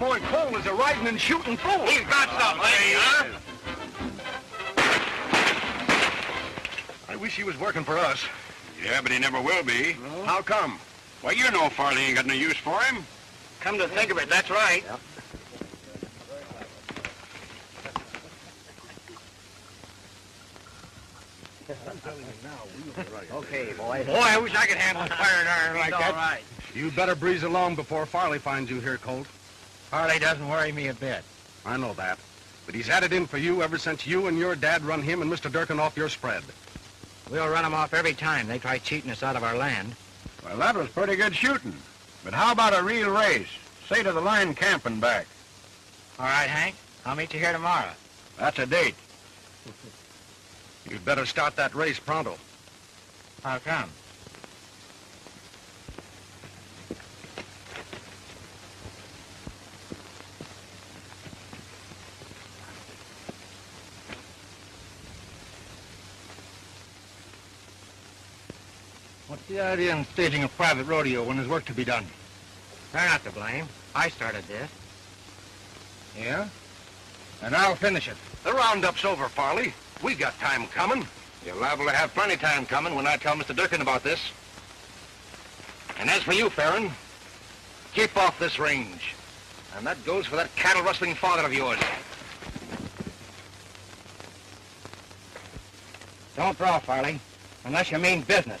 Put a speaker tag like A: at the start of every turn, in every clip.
A: boy Cole is a riding and shooting fool.
B: He's got something, huh?
A: I wish he was working for us.
B: Yeah, but he never will be.
A: No? How come?
B: Well, you know Farley ain't got no use for him.
C: Come to think of it, that's right.
A: Yep.
C: Okay, boy.
A: Boy, I wish I could handle a firing iron like that.
C: All right.
A: You'd better breeze along before Farley finds you here, Colt.
C: Farley doesn't worry me a bit.
A: I know that. But he's had it in for you ever since you and your dad run him and Mr. Durkin off your spread.
C: We'll run them off every time they try cheating us out of our land.
B: Well, that was pretty good shooting. But how about a real race? Say to the line camp and back.
C: All right, Hank. I'll meet you here tomorrow.
B: That's a date.
A: You'd better start that race pronto.
C: How come?
B: What's the idea in staging a private rodeo when there's work to be done?
C: They're not to blame. I started this.
B: Yeah? And I'll finish it.
A: The roundup's over, Farley. We got time coming.
B: You're liable to have plenty time coming when I tell Mr. Durkin about this. And as for you, Farron, keep off this range. And that goes for that cattle-rustling father of yours.
C: Don't draw, Farley, unless you mean business.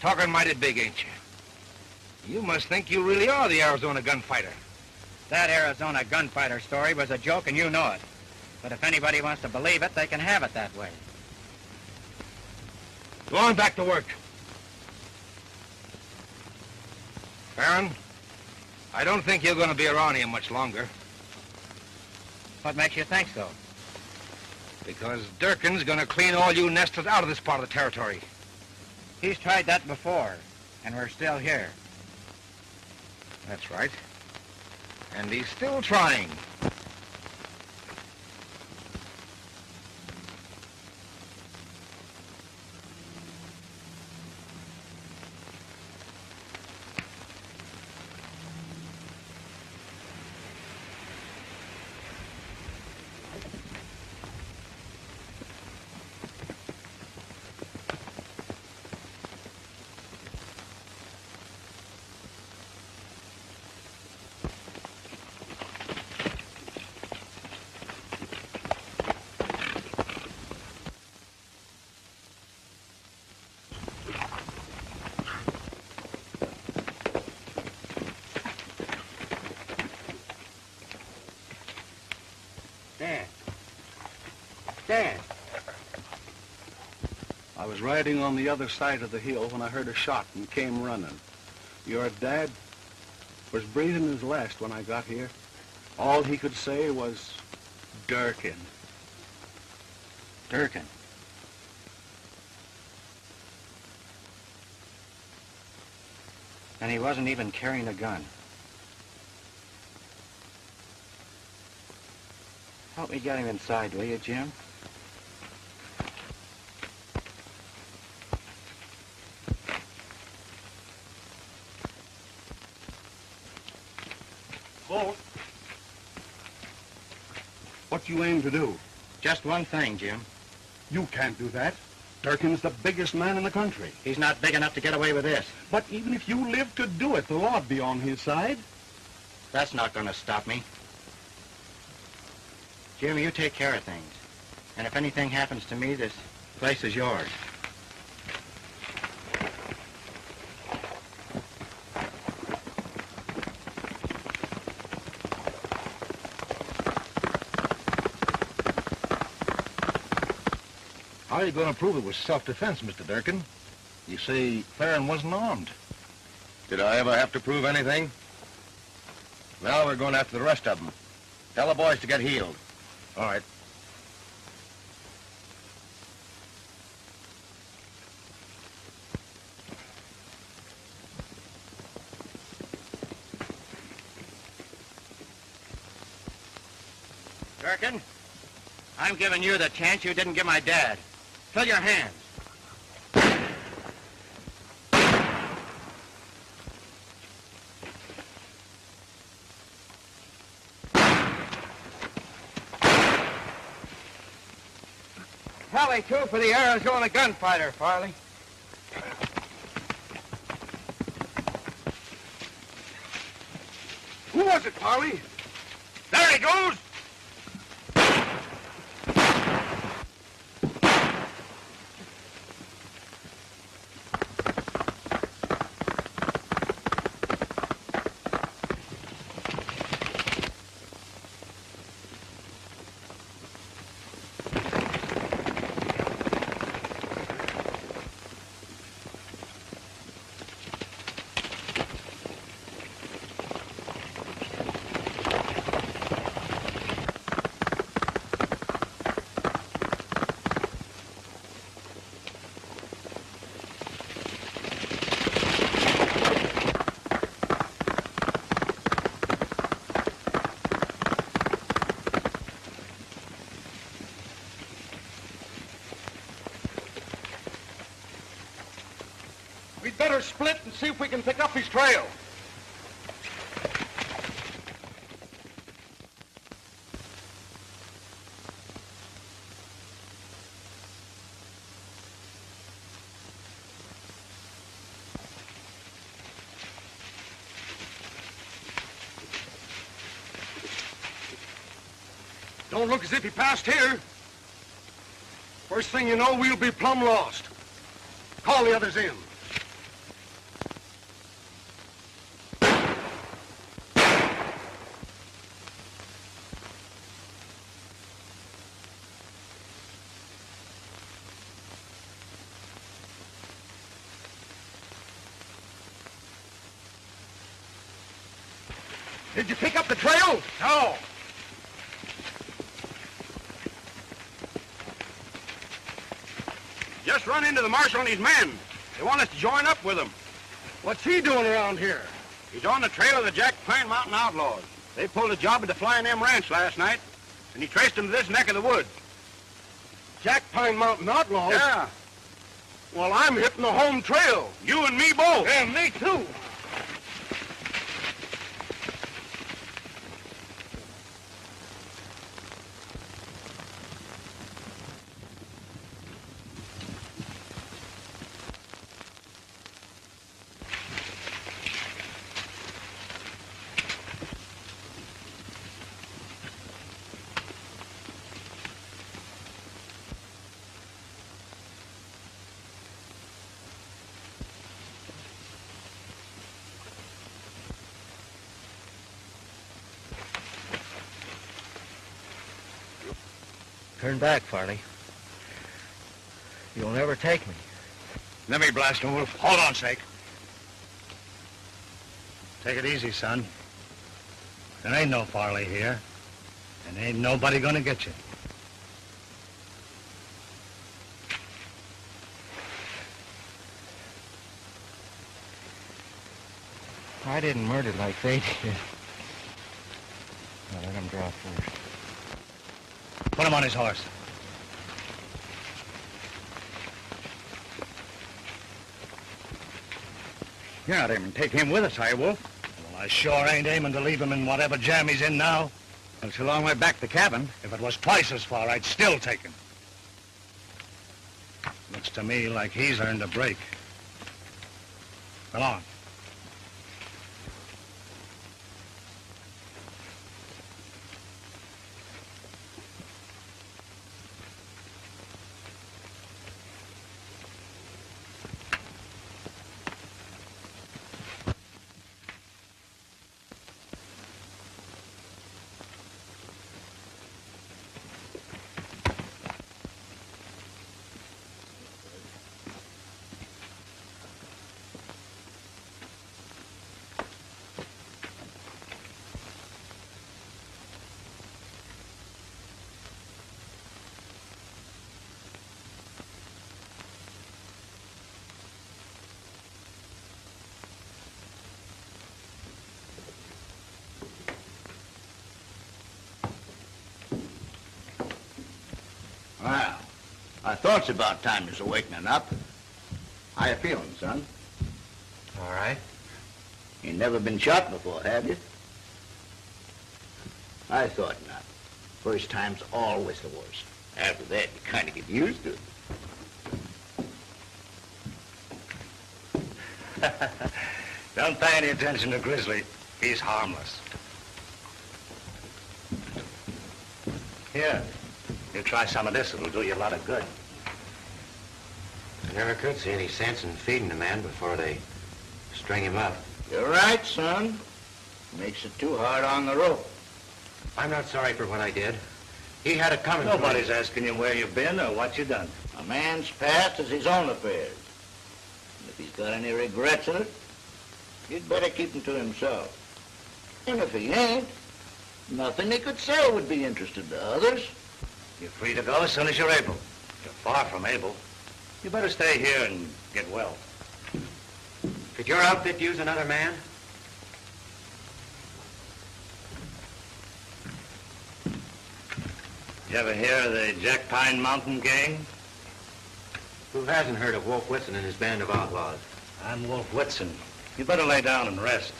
B: Talking mighty big, ain't you? You must think you really are the Arizona gunfighter.
C: That Arizona gunfighter story was a joke, and you know it. But if anybody wants to believe it, they can have it that way.
B: Go on back to work. Farron, I don't think you're going to be around here much longer.
C: What makes you think so?
B: Because Durkin's going to clean all you nesters out of this part of the territory.
C: He's tried that before, and we're still here.
B: That's right. And he's still trying.
C: Dan.
A: I was riding on the other side of the hill when I heard a shot and came running. Your dad was breathing his last when I got here. All he could say was, Durkin.
C: Durkin. And he wasn't even carrying a gun. Help me get him inside, will you, Jim?
A: Colt, what you aim to do?
C: Just one thing, Jim.
A: You can't do that. Durkin's the biggest man in the country.
C: He's not big enough to get away with this.
A: But even if you live to do it, the law'd be on his side.
C: That's not going to stop me. Jim, you take care of things. And if anything happens to me, this place is yours.
B: How are you going to prove it was self-defense, Mr. Durkin? You say Farron wasn't armed. Did I ever have to prove anything? Now we're going after the rest of them. Tell the boys to get healed. All right.
C: Durkin, I'm giving you the chance you didn't give my dad.
B: Fill your hands.
C: Tally, two for the Arizona Gunfighter, Farley.
A: Who was it, Parley?
B: There he goes!
A: We'd better split and see if we can pick up his trail. Don't look as if he passed here. First thing you know, we'll be plumb lost. Call the others in. Did you pick up the trail?
C: No.
A: Just run into the marshal and his men. They want us to join up with them. What's he doing around here? He's on the trail of the Jack Pine Mountain Outlaws. They pulled a job at the Flying M Ranch last night, and he traced them to this neck of the woods. Jack Pine Mountain Outlaws? Yeah. Well, I'm hitting the home trail. You and me both.
C: Yeah, me too. Turn back, Farley. You'll never take me.
B: Let me blast him, Wolf.
C: Hold on, Sake. Take it easy, son. There ain't no Farley here, and ain't nobody gonna get you. I didn't murder like they did. Now let him draw first. Put him on his horse. You're not aiming to take him with us, are you, Wolf? Well, I sure ain't aiming to leave him in whatever jam he's in now. Well, it's a long way back to the cabin. If it was twice as far, I'd still take him. Looks to me like he's earned a break. Come on.
D: I thought it's about time you was awakening up. How you feeling, son?
B: All right.
D: You never been shot before, have you? I thought not. First time's always the worst. After that, you kind of get used to it.
C: Don't pay any attention to Grizzly. He's harmless. Here, you try some of this. It'll do you a lot of good.
B: I never could see any sense in feeding a man before they string him up.
D: You're right, son. Makes it too hard on the rope.
B: I'm not sorry for what I did. He had it coming.
C: Nobody's asking you where you've been or what you done.
D: A man's past is his own affairs. And if he's got any regrets in it, he'd better keep them to himself. And if he ain't, nothing he could say would be interesting to others.
C: You're free to go as soon as you're able. You're far from able. You better stay here and get well.
B: Could your outfit use another man?
C: You ever hear of the Jack Pine Mountain Gang?
B: Who hasn't heard of Wolf Whitson and his band of outlaws?
C: I'm Wolf Whitson. You better lay down and rest.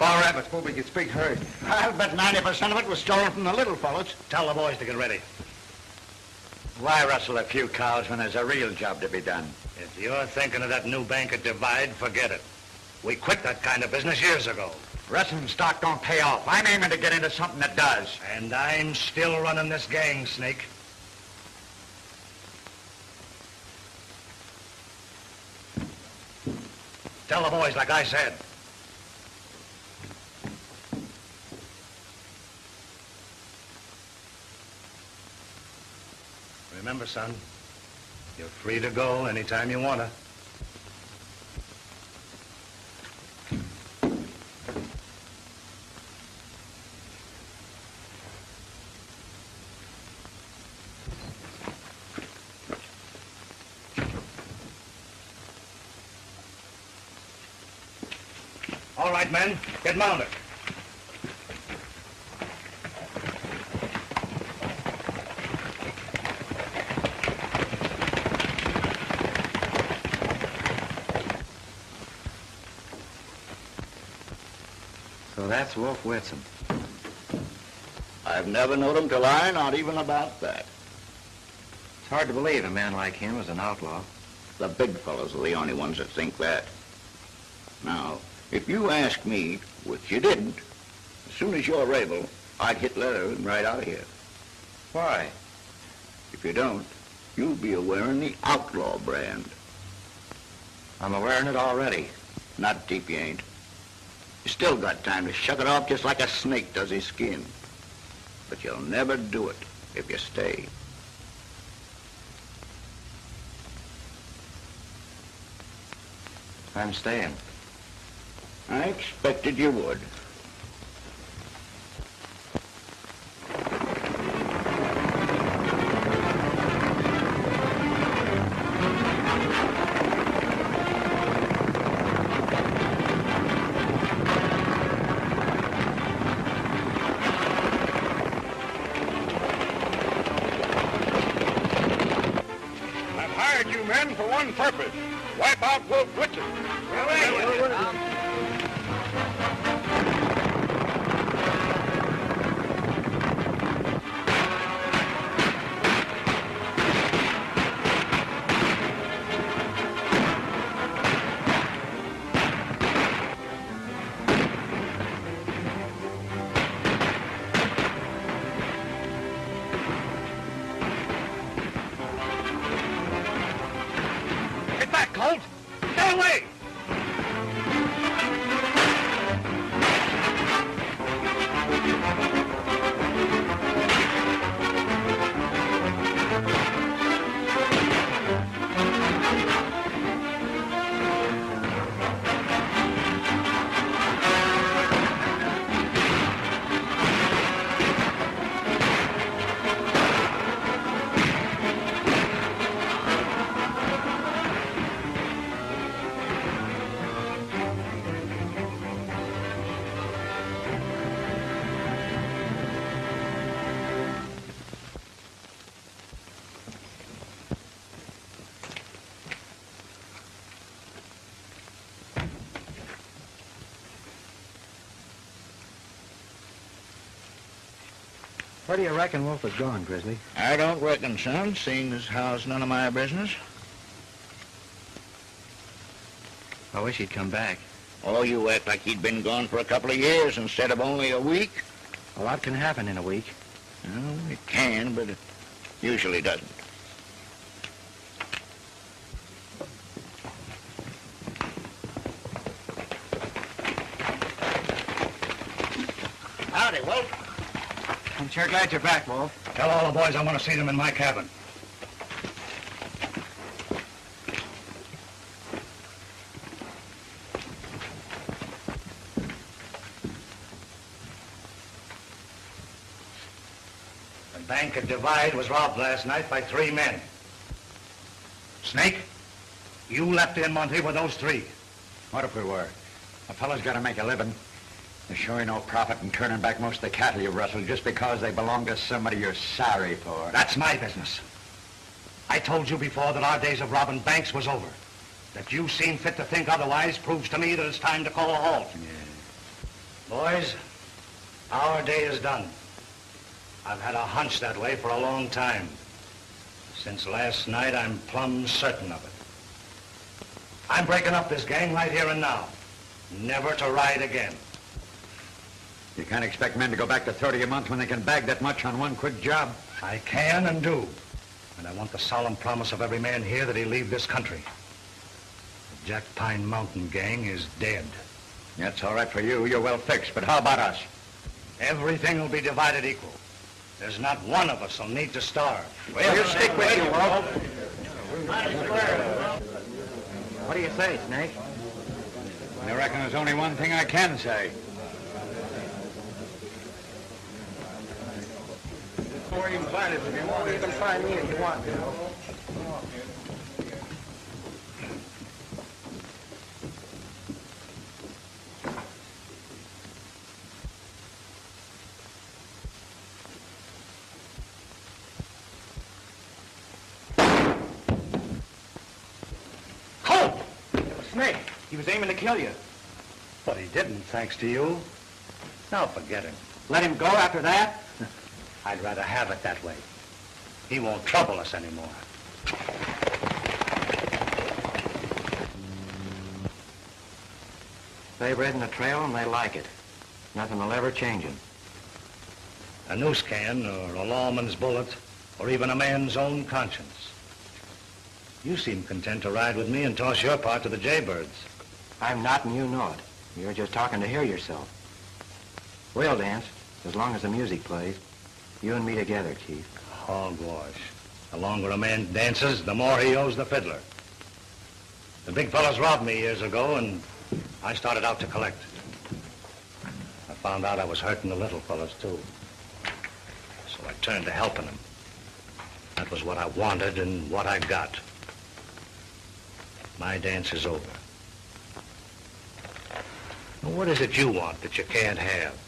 B: All right, let's move. We can speak hurry.
D: I'll bet 90% of it was stolen from the little fellas.
C: Tell the boys to get ready.
D: Why rustle a few cows when there's a real job to be done?
C: If you're thinking of that new bank at Divide, forget it. We quit that kind of business years ago.
D: Wrestling stock don't pay off. I'm aiming to get into something that does.
C: And I'm still running this gang, Snake. Tell the boys like I said. Remember, son, you're free to go anytime you want to. All right, men, get mounted.
B: So that's Wolf Whitson.
D: I've never known him to lie, not even about that.
B: It's hard to believe a man like him was an outlaw.
D: The big fellows are the only ones that think that. Now, if you ask me, which you didn't, as soon as you're able, I'd hit leather and right out of here.
B: Why?
D: If you don't, you'll be wearing the outlaw brand.
B: I'm wearing it already.
D: Not deep, you ain't. You still got time to shuck it off just like a snake does his skin. But you'll never do it if you stay.
B: I'm staying.
D: I expected you would.
E: Men for one purpose, wipe out Wolf Whitson.
C: Colt, get away! Where do you reckon Wolf is gone, Grizzly?
D: I don't reckon, son, seeing as how it's none of my business.
C: I wish he'd come back.
D: Oh, you act like he'd been gone for a couple of years instead of only a week.
C: A lot can happen in a week.
D: Well, it can, but it usually doesn't. Howdy, Wolf.
C: I'm sure glad you're back, Wolf.
F: Tell all the boys I want to see them in my cabin. The bank at Divide was robbed last night by 3 men. Snake, you left in Monty with those 3.
C: What if we were? A fellow's got to make a living. There's sure no profit in turning back most of the cattle you rustled just because they belong to somebody you're sorry for.
F: That's my business. I told you before that our days of robbing banks was over. That you seem fit to think otherwise proves to me that it's time to call a halt.
C: Yeah.
F: Boys, our day is done. I've had a hunch that way for a long time. Since last night, I'm plumb certain of it. I'm breaking up this gang right here and now. Never to ride again.
C: You can't expect men to go back to 30 a month when they can bag that much on one quick job.
F: I can and do. And I want the solemn promise of every man here that he'll leave this country. The Jack Pine Mountain gang is dead.
C: That's all right for you. You're well fixed. But how about us?
F: Everything will be divided equal. There's not one of us will need to starve.
C: We'll stick with you, Wolf. What do you say, Snake? I reckon there's only one thing I can say.
E: Where you can find it if you want. You can find me if you want.
F: Halt!
E: Snake, he was aiming to kill you.
F: But he didn't, thanks to you. Now forget him.
E: Let him go after that?
F: I'd rather have it that way. He won't trouble us anymore.
C: They've ridden the trail and they like it. Nothing will ever change them.
F: A noose can, or a lawman's bullet, or even a man's own conscience. You seem content to ride with me and toss your part to the jaybirds.
C: I'm not, and you know it. You're just talking to hear yourself. We'll dance, as long as the music plays. You and me together, Chief.
F: Hogwash. The longer a man dances, the more he owes the fiddler. The big fellas robbed me years ago, and I started out to collect. I found out I was hurting the little fellas, too. So I turned to helping them. That was what I wanted and what I got. My dance is over. Now, what is it you want that you can't have?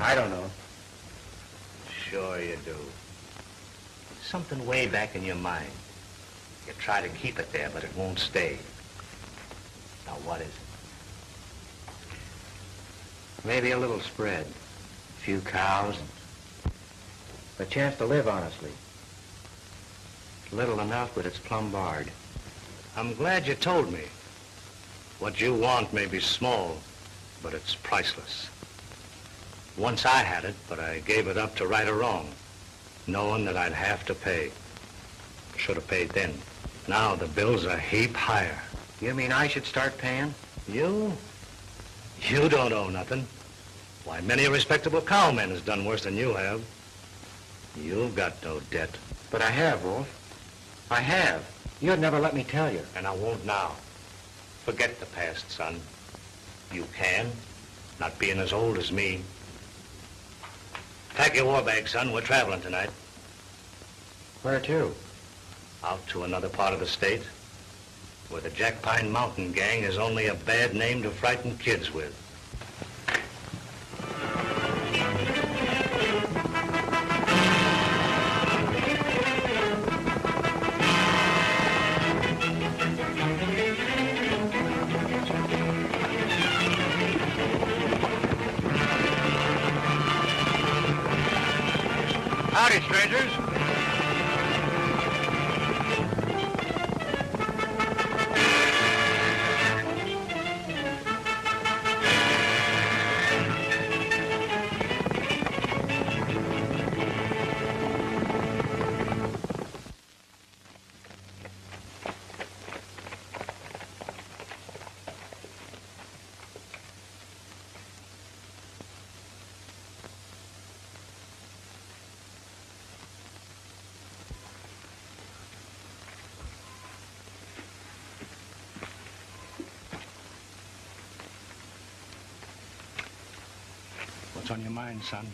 C: I don't know.
F: Sure you do. Something way back in your mind. You try to keep it there, but it won't stay. Now, what is it?
C: Maybe a little spread. A few cows. A chance to live honestly. Little enough, but it's plumb barred.
F: I'm glad you told me. What you want may be small, but it's priceless. Once I had it, but I gave it up to right or wrong, knowing that I'd have to pay. Should have paid then. Now the bills are a heap higher.
C: You mean I should start paying?
F: You? You don't owe nothing. Why, many a respectable cowman has done worse than you have. You've got no debt.
C: But I have, Wolf. I have. You'd never let me tell you.
F: And I won't now. Forget the past, son. You can, not being as old as me. Pack your war bag, son. We're traveling tonight.
C: Where to?
F: Out to another part of the state, where the Jack Pine Mountain gang is only a bad name to frighten kids with. Howdy, strangers. What's on your mind, son?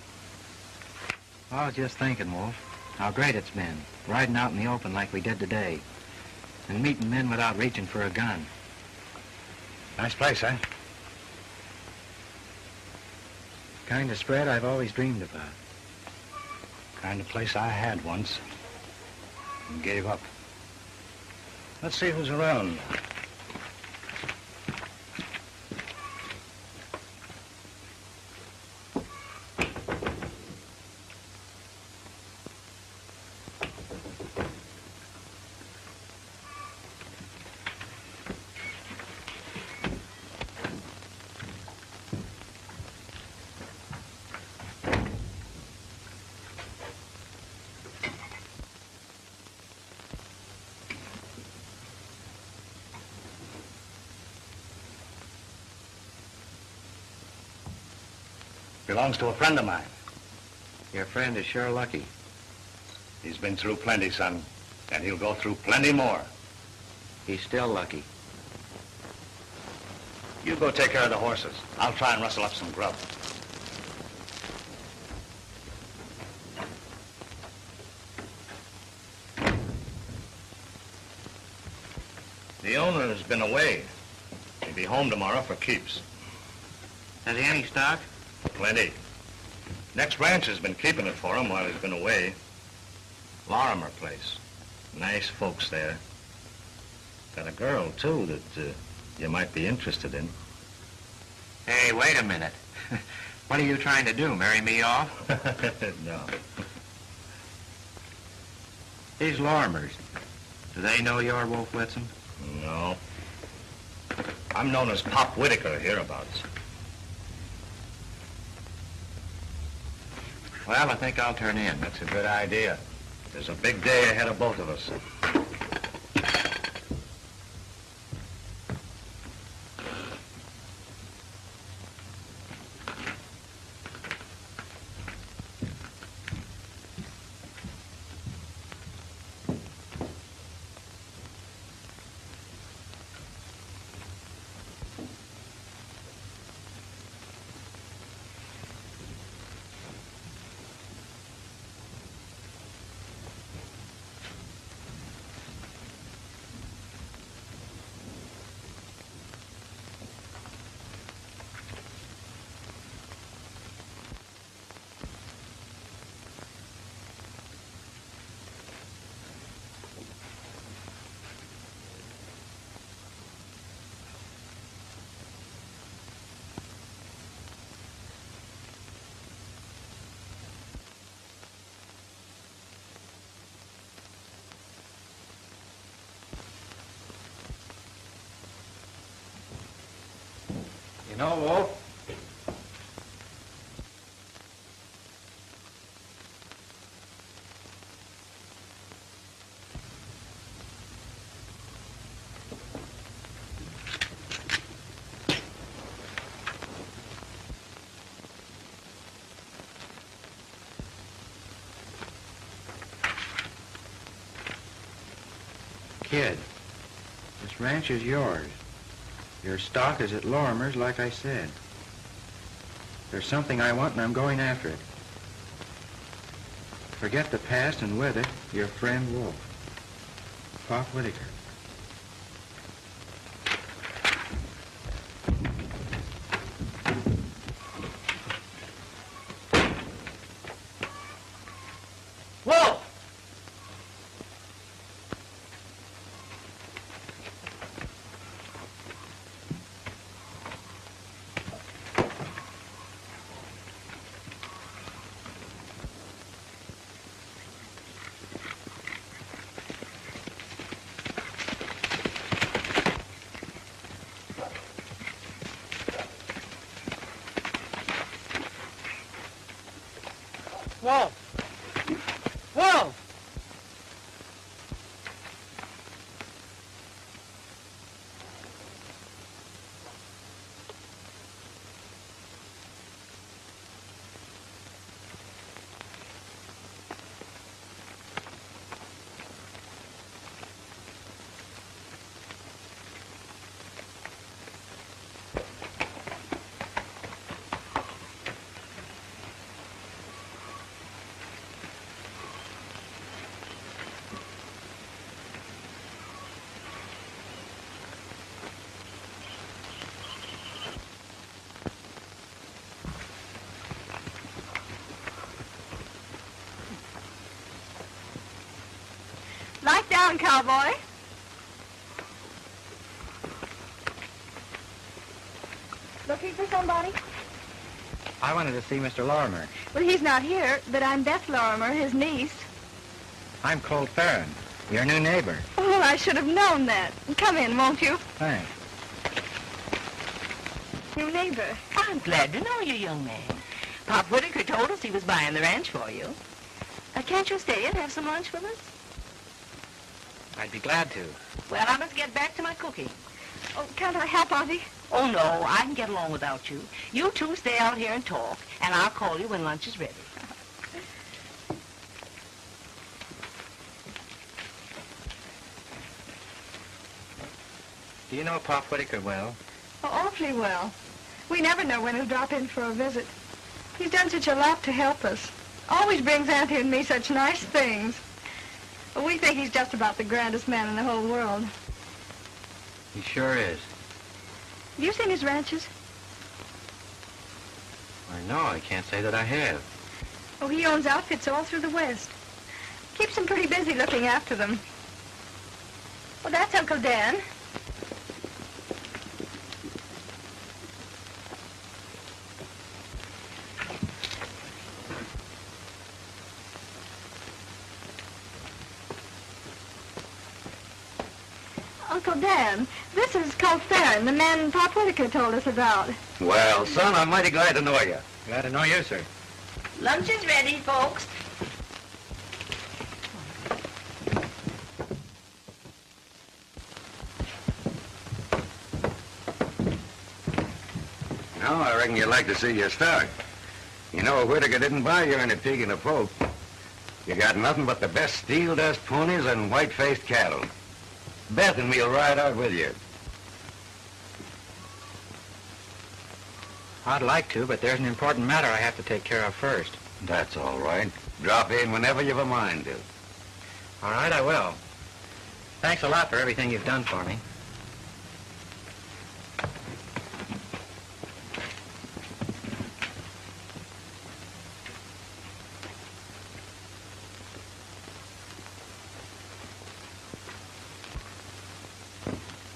G: I was just thinking, Wolf, how great it's been, riding out in the open like we did today, and meeting men without reaching for a gun.
F: Nice place, eh?
G: Kind of spread I've always dreamed about.
F: Kind of place I had once and gave up. Let's see who's around. Belongs to a friend of mine.
G: Your friend is sure lucky.
F: He's been through plenty, son, and he'll go through plenty more.
G: He's still lucky.
F: You go take care of the horses. I'll try and rustle up some grub. The owner has been away. He'll be home tomorrow for keeps.
G: Has he any stock?
F: Plenty. Next ranch has been keeping it for him while he's been away. Lorimer place. Nice folks there. Got a girl, too, that you might be interested in.
G: Hey, wait a minute. What are you trying to do, marry me off?
F: No.
G: These Lorimers, do they know you're Wolf Whitson?
F: No. I'm known as Pop Whitaker hereabouts.
G: Well, I think I'll turn in.
F: That's a good idea. There's a big day ahead of both of us.
G: You know, Wolf, kid, this ranch is yours. Your stock is at Lorimer's, like I said. There's something I want, and I'm going after it. Forget the past, and with it, your friend Wolf. Pop Whitaker.
F: Wolf!
H: Whoa!
I: Light down, cowboy. Looking for somebody?
G: I wanted to see Mr. Lorimer.
I: Well, he's not here, but I'm Beth Lorimer, his niece.
G: I'm Colt Farron, your new neighbor.
I: Oh, I should have known that. Come in, won't you?
G: Thanks.
I: New neighbor.
H: I'm glad to know you, young man. Pop Whitaker told us he was buying the ranch for you. Can't you stay and have some lunch with us?
G: I'd be glad to.
H: Well, I must get back to my cooking.
I: Oh, can't I help, Auntie?
H: Oh, no, I can get along without you. You two stay out here and talk, and I'll call you when lunch is ready.
G: Do you know Pop Whitaker well?
I: Oh, awfully well. We never know when he'll drop in for a visit. He's done such a lot to help us. Always brings Auntie and me such nice things. We think he's just about the grandest man in the whole world.
G: He sure is.
I: Have you seen his ranches?
G: Why, no, I can't say that I have.
I: Oh, he owns outfits all through the West. Keeps them pretty busy looking after them. Well, that's Uncle Dan. Uncle Dan, this is Colt Farron, the man Pop Whitaker told us about.
B: Well, son, I'm mighty glad to know you.
G: Glad to know you, sir.
H: Lunch is ready, folks.
B: Now, I reckon you'd like to see your stock. You know, Whitaker didn't buy you any pig in a poke. You got nothing but the best steel dust ponies and white-faced cattle. Beth and me'll ride out with you.
G: I'd like to, but there's an important matter I have to take care of first.
B: That's all right. Drop in whenever you've a mind to.
G: All right, I will. Thanks a lot for everything you've done for me.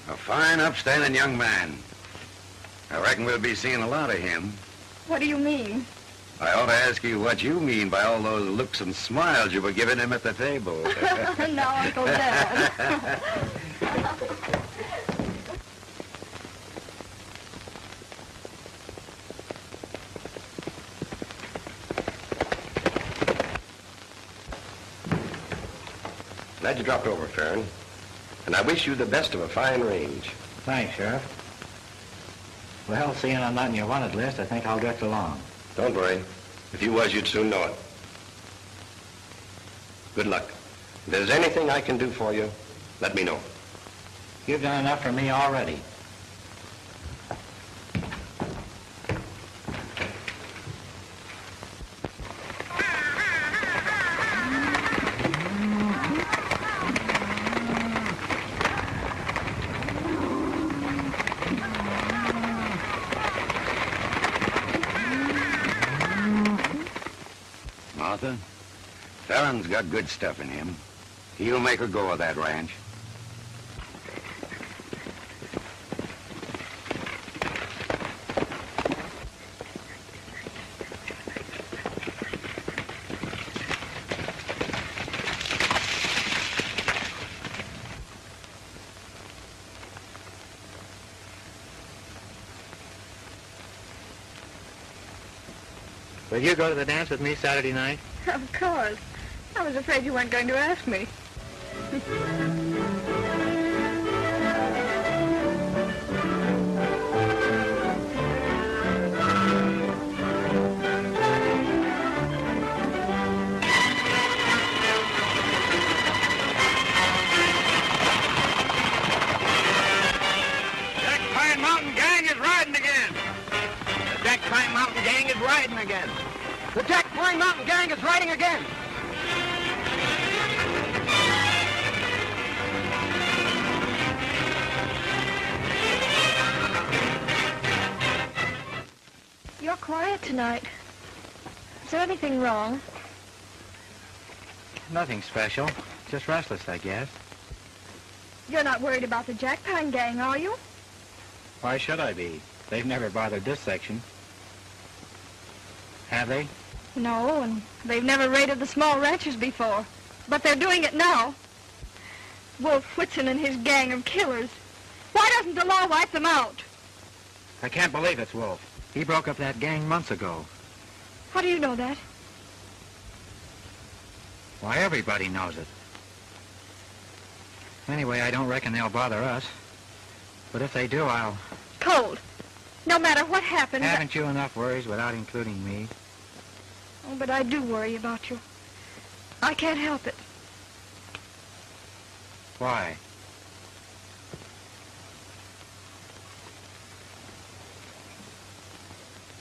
B: A fine, upstanding young man. I reckon we'll be seeing a lot of him.
I: What do you mean?
B: I ought to ask you what you mean by all those looks and smiles you were giving him at the table.
I: No, Uncle Dan.
J: Glad you dropped over, Farron. And I wish you the best of a fine range.
G: Thanks, Sheriff. Well, seeing I'm not in your wanted list, I think I'll drift along.
J: Don't worry. If you was, you'd soon know it. Good luck. If there's anything I can do for you, let me know.
G: You've done enough for me already.
B: Martha, Farron's got good stuff in him. He'll make her go of that ranch.
G: Will you go to the dance with me Saturday night?
I: Of course. I was afraid you weren't going to ask me.
E: Again. The Jack Pine Mountain Gang is riding again.
I: You're quiet tonight. Is there anything wrong?
G: Nothing special. Just restless, I guess.
I: You're not worried about the Jack Pine Gang, are you?
G: Why should I be? They've never bothered this section. Have they?
I: No, and they've never raided the small ranches before. But they're doing it now. Wolf Whitson and his gang of killers. Why doesn't the law wipe them out?
G: I can't believe it's Wolf. He broke up that gang months ago.
I: How do you know that?
G: Why, everybody knows it. Anyway, I don't reckon they'll bother us. But if they do, I'll...
I: Cold. No matter what happens...
G: Haven't you enough worries without including me?
I: Oh, but I do worry about you. I can't help it.
G: Why?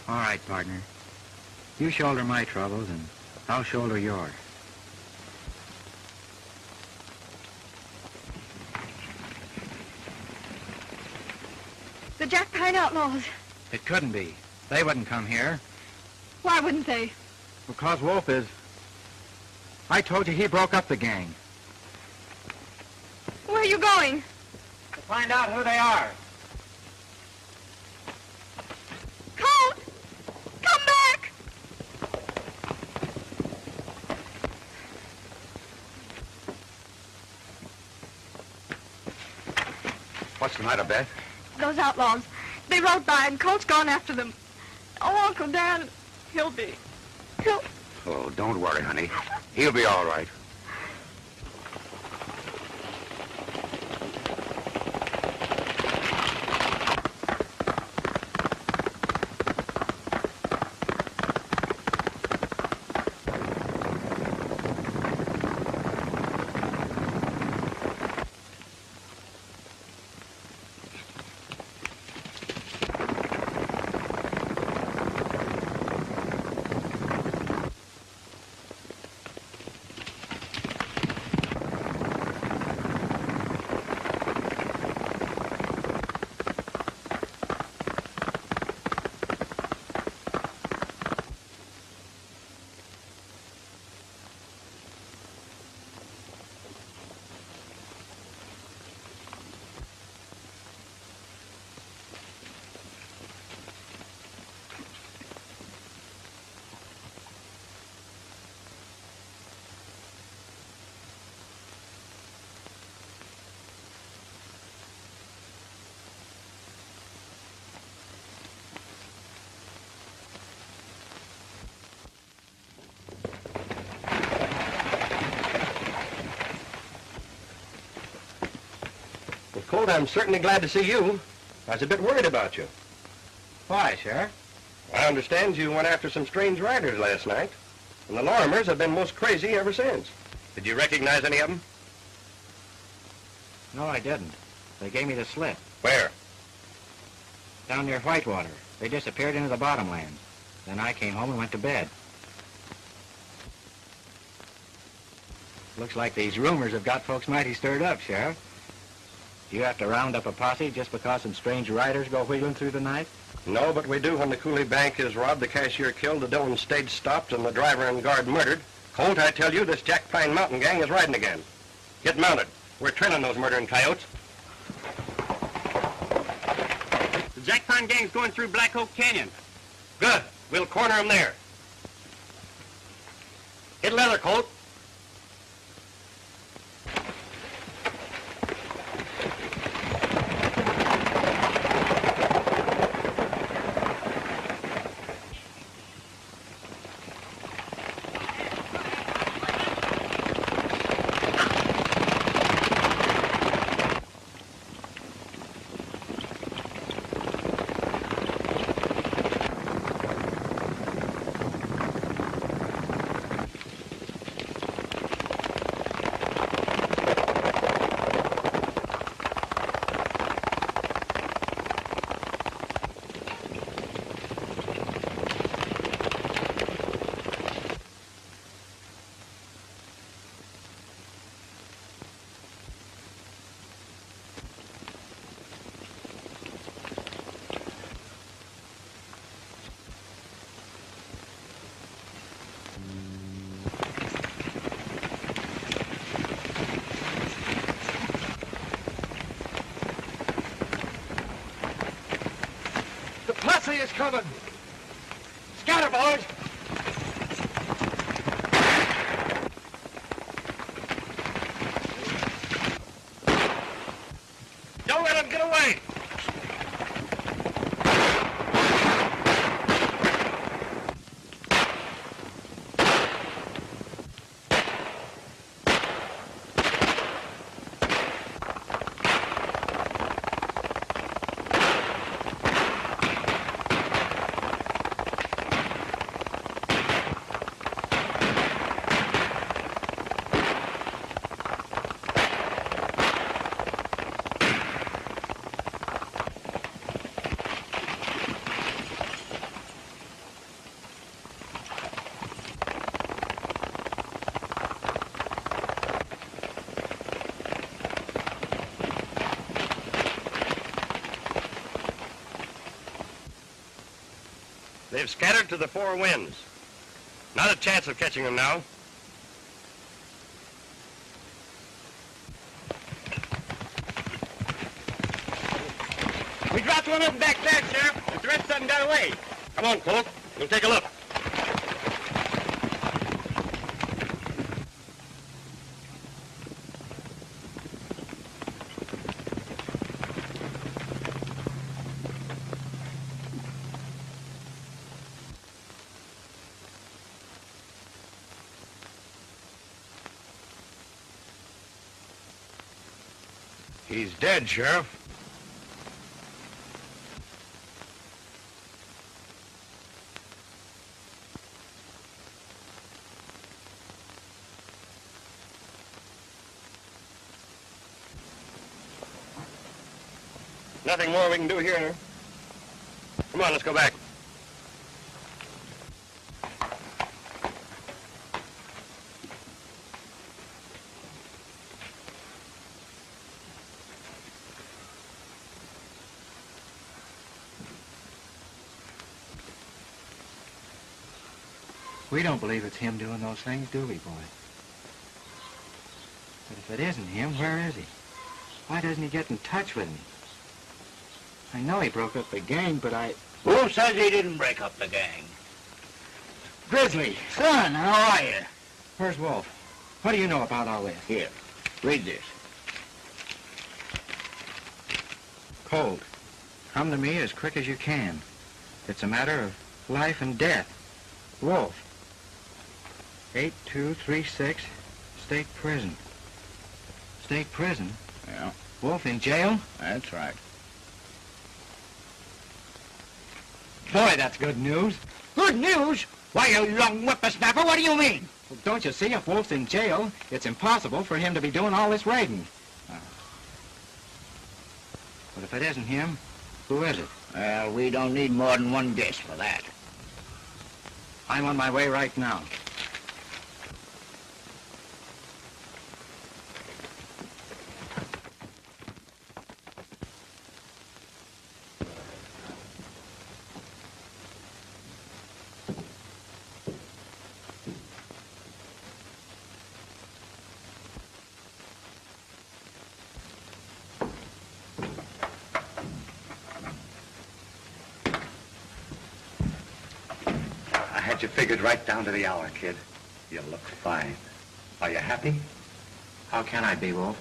G: All right, partner. You shoulder my troubles, and I'll shoulder yours.
I: The Jack Pine Outlaws.
G: It couldn't be. They wouldn't come here.
I: Why wouldn't they?
G: Because Wolf is... I told you he broke up the gang.
I: Where are you going?
G: To find out who they are.
I: Colt! Come back!
B: What's the matter, Beth?
I: Those outlaws. They rode by and Colt's gone after them. Oh, Uncle Dan, he'll...
B: Oh, don't worry, honey. He'll be all right. Colt, I'm certainly glad to see you. I was a bit worried about you.
G: Why, Sheriff?
B: I understand you went after some strange riders last night, and the Lorimers have been most crazy ever since. Did you recognize any of them?
G: No, I didn't. They gave me the slip.
B: Where?
G: Down near Whitewater. They disappeared into the bottomlands. Then I came home and went to bed. Looks like these rumors have got folks mighty stirred up, Sheriff. Do you have to round up a posse just because some strange riders go wheeling through the night?
B: No, but we do when the Cooley Bank is robbed, the cashier killed, the Dillon stage stopped, and the driver and guard murdered. Colt, I tell you, this Jack Pine Mountain gang is riding again. Get mounted. We're trailing those murdering coyotes.
E: The Jack Pine gang's going through Black Oak Canyon.
B: Good. We'll corner them there. Hit leather, Colt.
C: coming. Scatter, boys. Don't let them get away.
J: They've scattered to the four winds. Not a chance of catching them now.
C: We dropped one of them back there, Sheriff. The rest of them got away.
J: Come on, Colt. We'll take a look.
C: He's dead, Sheriff.
J: Nothing more we can do here. Come on, let's go back.
G: We don't believe it's him doing those things, do we, boy? But if it isn't him, where is he? Why doesn't he get in touch with me? I know he broke up the gang, but
D: Who says he didn't break up the gang?
G: Grizzly!
D: Son, how are you?
G: Where's Wolf? What do you know about all this?
D: Here, read this.
G: Cold. Come to me as quick as you can. It's a matter of life and death. Wolf. 8236, State Prison. State Prison?
D: Yeah,
G: Wolf in jail?
D: that's right.
G: Boy, that's good news.
C: Good news? Why, you young whippersnapper, what do you mean?
G: Well, don't you see, if Wolf's in jail, it's impossible for him to be doing all this raiding. But if it isn't him, who is it?
D: Well, we don't need more than one guess for that.
G: I'm on my way right now.
F: I had you figured right down to the hour, kid. You look fine. Are you happy?
G: How can I be, Wolf?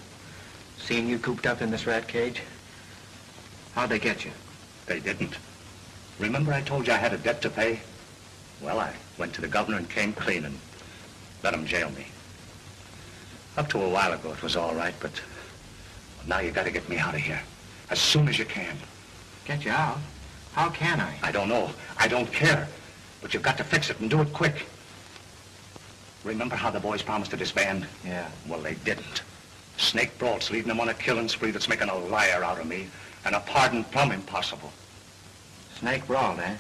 G: Seeing you cooped up in this rat cage? How'd they get you?
F: They didn't. Remember I told you I had a debt to pay? Well, I went to the governor and came clean and let him jail me. Up to a while ago, it was all right, but now you got to get me out of here as soon as you can.
G: Get you out? How can I?
F: I don't know. I don't care. But you've got to fix it and do it quick. Remember how the boys promised to disband?
G: Yeah.
F: Well, they didn't. Snake Broad's leading them on a killing spree that's making a liar out of me and a pardon plumb impossible.
G: Snake Broad, eh?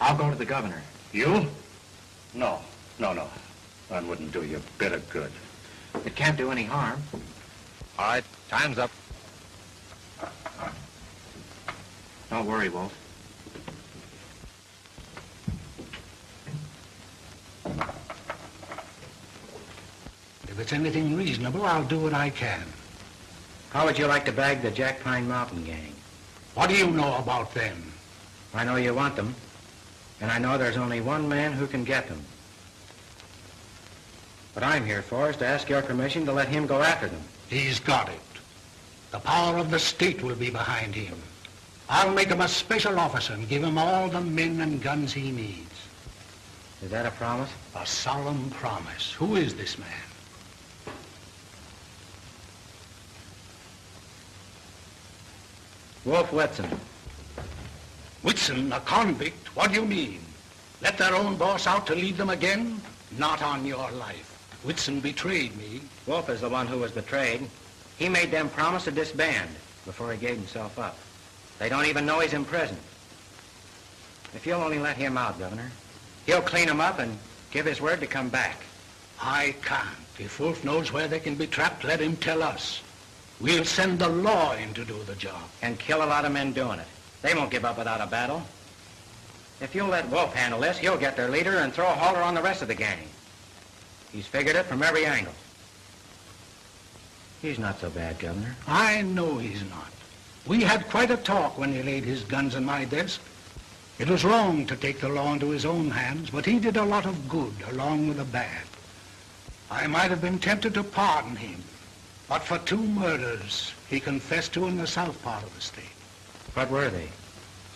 G: I'll go to the governor.
F: You? No. That wouldn't do you a bit of good.
G: It can't do any harm.
B: All right, time's up.
G: Don't worry, Wolf.
C: If it's anything reasonable, I'll do what I can.
G: How would you like to bag the Jack Pine Mountain gang?
C: What do you know about them?
G: I know you want them, and I know there's only one man who can get them. What I'm here for is to ask your permission to let him go after them.
C: He's got it. The power of the state will be behind him. I'll make him a special officer and give him all the men and guns he needs.
G: Is that a promise?
C: A solemn promise. Who is this man?
G: Wolf Whitson.
C: Whitson, a convict? What do you mean? Let their own boss out to lead them again? Not on your life. Whitson betrayed me.
G: Wolf is the one who was betrayed. He made them promise to disband before he gave himself up. They don't even know he's in prison. If you'll only let him out, Governor, he'll clean them up and give his word to come back.
C: I can't. If Wolf knows where they can be trapped, let him tell us. We'll send the law in to do the job.
G: And kill a lot of men doing it. They won't give up without a battle. If you'll let Wolf handle this, he'll get their leader and throw a halter on the rest of the gang. He's figured it from every angle. He's not so bad, Governor.
C: I know he's not. We had quite a talk when he laid his guns on my desk. It was wrong to take the law into his own hands, but he did a lot of good along with the bad. I might have been tempted to pardon him, but for 2 murders he confessed to in the south part of the state.
G: What were they?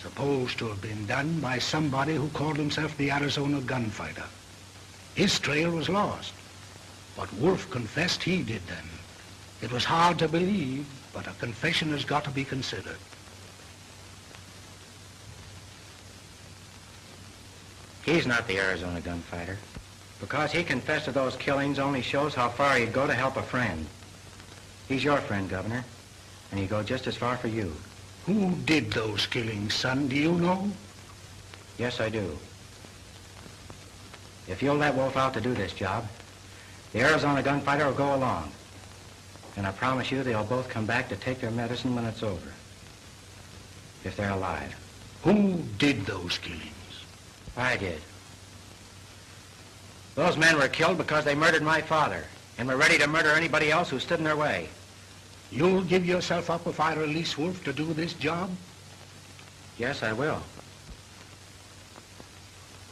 C: Supposed to have been done by somebody who called himself the Arizona Gunfighter. His trail was lost, but Wolf confessed he did them. It was hard to believe, but a confession has got to be considered.
G: He's not the Arizona Gunfighter. Because he confessed to those killings only shows how far he'd go to help a friend. He's your friend, Governor, and he'd go just as far for you.
C: Who did those killings, son? Do you know?
G: Yes, I do. If you'll let Wolf out to do this job, the Arizona Gunfighter will go along. And I promise you they'll both come back to take their medicine when it's over. If they're alive.
C: Who did those killings?
G: I did. Those men were killed because they murdered my father and were ready to murder anybody else who stood in their way.
C: You'll give yourself up if I release Wolf to do this job?
G: Yes, I will.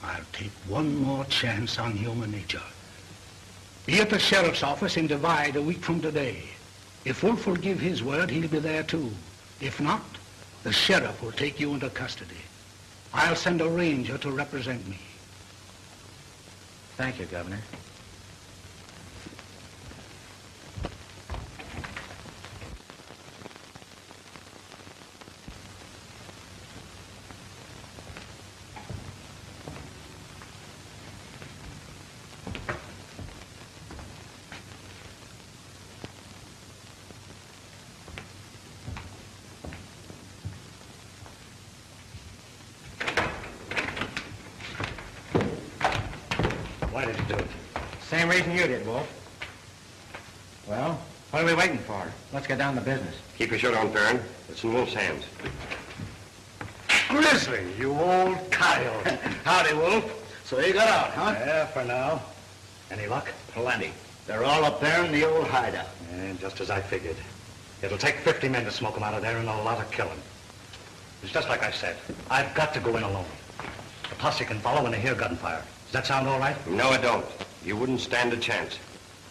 C: I'll take one more chance on human nature. Be at the sheriff's office in Divide a week from today. If Wolf will give his word, he'll be there too. If not, the sheriff will take you into custody. I'll send a ranger to represent me.
G: Thank you, Governor.
C: Why did you do it?
G: Same reason you did, Wolf. Well, what are we waiting for? Let's get down to business.
J: Keep your shirt on, Farron. It's in Wolf's hands.
C: Grizzly, you old coyote.
D: Howdy, Wolf. So you got out, huh?
C: Yeah, for now. Any luck?
D: Plenty. They're all up there in the old hideout.
C: And just as I figured. It'll take 50 men to smoke them out of there and a lot of killing. It's just like I said. I've got to go in alone. The posse can follow when they hear gunfire. Does that sound all right?
J: No, it don't. You wouldn't stand a chance.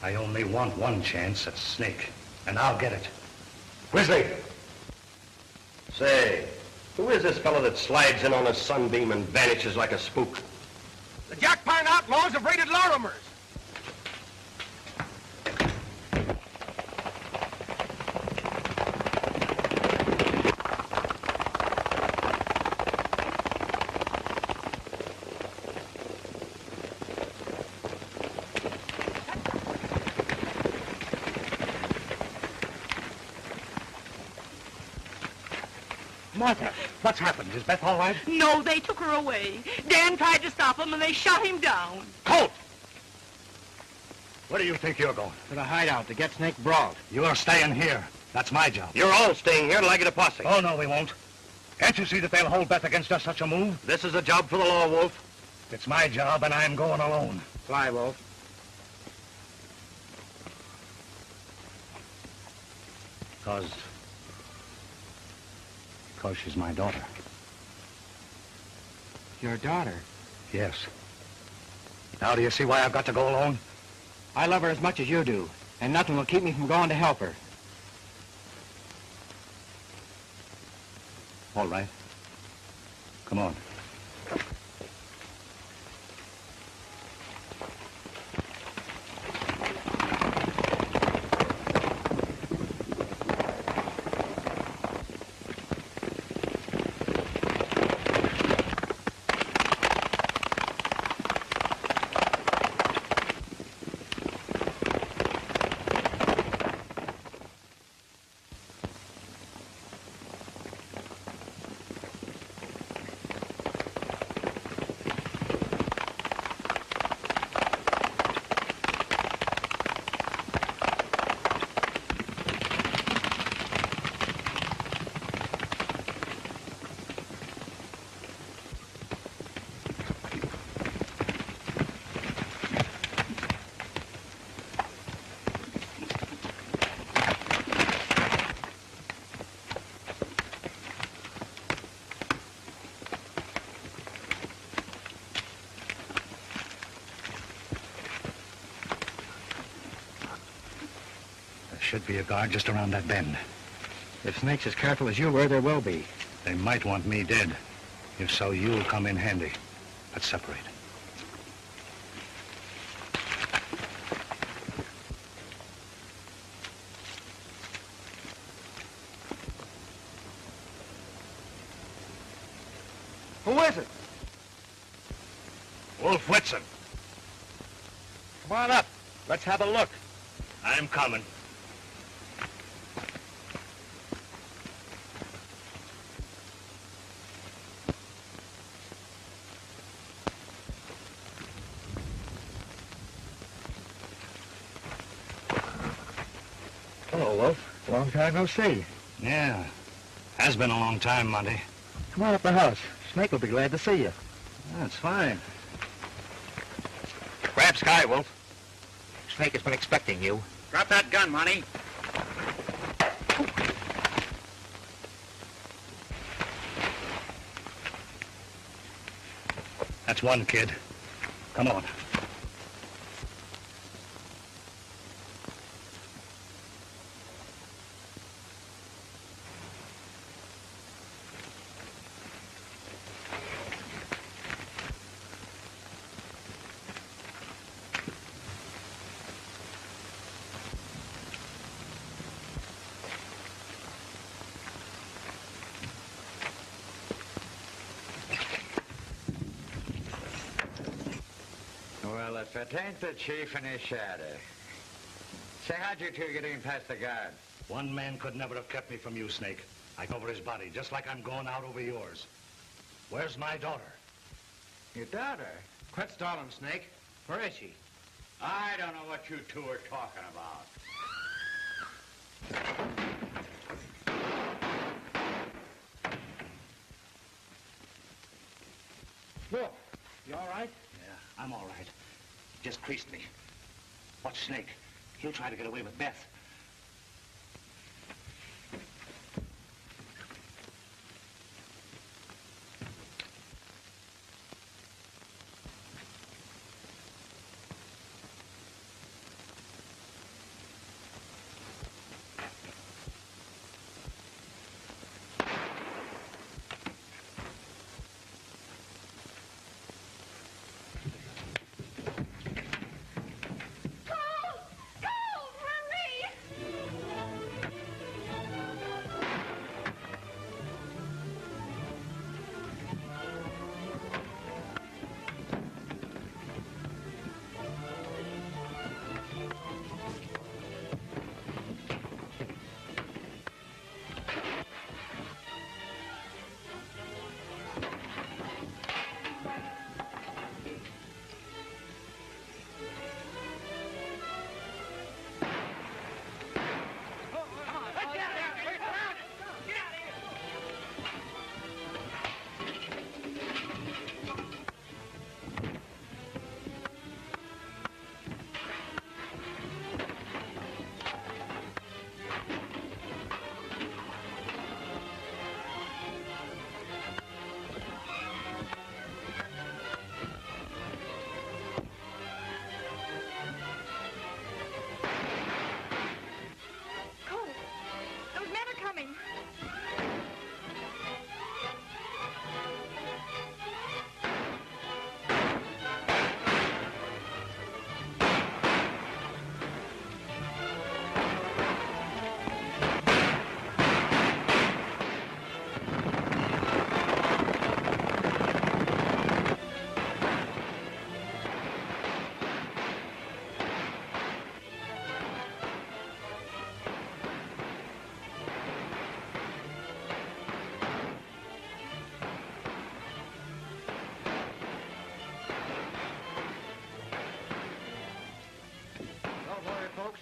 C: I only want one chance at Snake, and I'll get it. Grizzly!
J: Say, who is this fellow that slides in on a sunbeam and vanishes like a spook?
E: The Jack Pine Outlaws have raided Lorimer's.
C: Martha, what's happened? Is Beth all right?
H: No, they took her away. Dan tried to stop him, and they shot him down.
C: Colt! Where do you think you're going?
G: To the hideout to get Snake brought.
C: You're staying here. That's my job.
J: You're all staying here till I get a posse.
C: Oh, no, we won't. Can't you see that they'll hold Beth against us such a move?
J: This is a job for the law, Wolf.
C: It's my job, and I'm going alone.
G: Fly, Wolf.
C: Because she's my daughter.
G: Your daughter?
C: Yes. Now do you see why I've got to go alone?
G: I love her as much as you do, and nothing will keep me from going to help her.
C: All right. Come on. Should be a guard just around that bend.
G: If Snake's as careful as you were, there will be.
C: They might want me dead. If so, you'll come in handy. Let's separate.
E: Who is it?
B: Wolf Whitson.
E: Come on up. Let's have a look.
B: I'm coming.
E: Hello, Wolf. Long time no see.
C: Yeah. Has been a long time, Monty.
E: Come on up the house. Snake will be glad to see you.
C: That's fine.
G: Grab Sky, Wolf. Snake has been expecting you.
F: Drop that gun, Monty.
C: That's one, kid. Come on.
G: Well, if it ain't the chief and his shadow. Say, how'd you two get in past the guard?
C: One man could never have kept me from you, Snake. I go over his body, just like I'm going out over yours. Where's my daughter?
G: Your daughter?
F: Quit stalling, Snake. Where is she?
G: I don't know what you two are talking about.
F: Look, you all right?
C: Yeah, I'm all right. Just creased me. Watch Snake. He'll try to get away with Beth.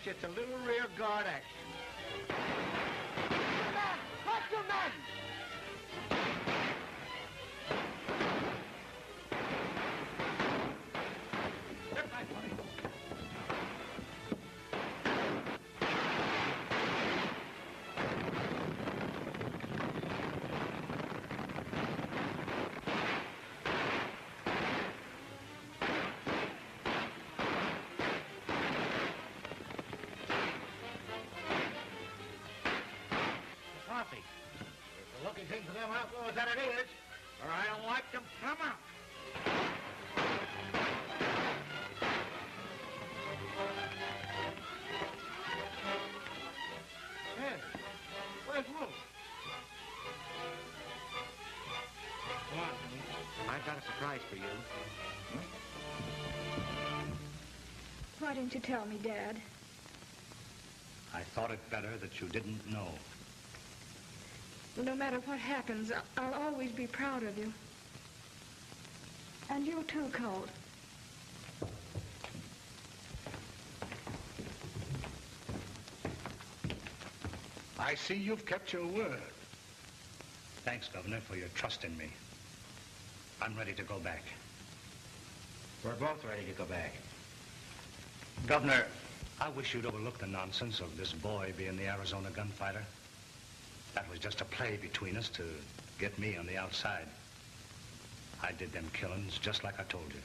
E: just a little rear guard action.
K: Watch your men!
E: Get back, buddy.
F: Coffee. It's a lucky thing for them outlaws that it is, or I don't like them come out.
E: Hey, where's Wolf?
G: Come on, honey. I've got a surprise for you.
I: Why didn't you tell me, Dad?
F: I thought it better that you didn't know.
I: No matter what happens, I'll always be proud of you. And you too, Colt.
C: I see you've kept your word.
F: Thanks, Governor, for your trust in me. I'm ready to go back.
G: We're both ready to go back.
F: Governor, I wish you'd overlook the nonsense of this boy being the Arizona gunfighter. That was just a play between us to get me on the outside. I did them killings just like I told you.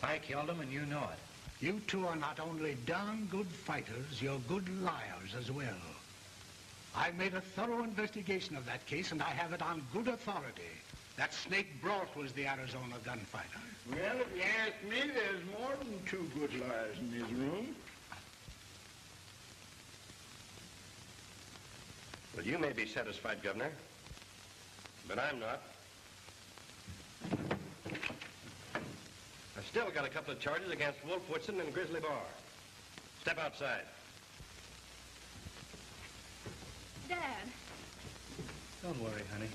G: I killed him and you know it.
C: You two are not only darn good fighters, you're good liars as well. I made a thorough investigation of that case, and I have it on good authority. That Snake Broth was the Arizona gunfighter.
E: Well, if you ask me, there's more than 2 good liars in this room.
J: Well, you may be satisfied, Governor, but I'm not. I've still got a couple of charges against Wolf Woodson and Grizzly Bar. Step outside.
I: Dad.
F: Don't worry, honey.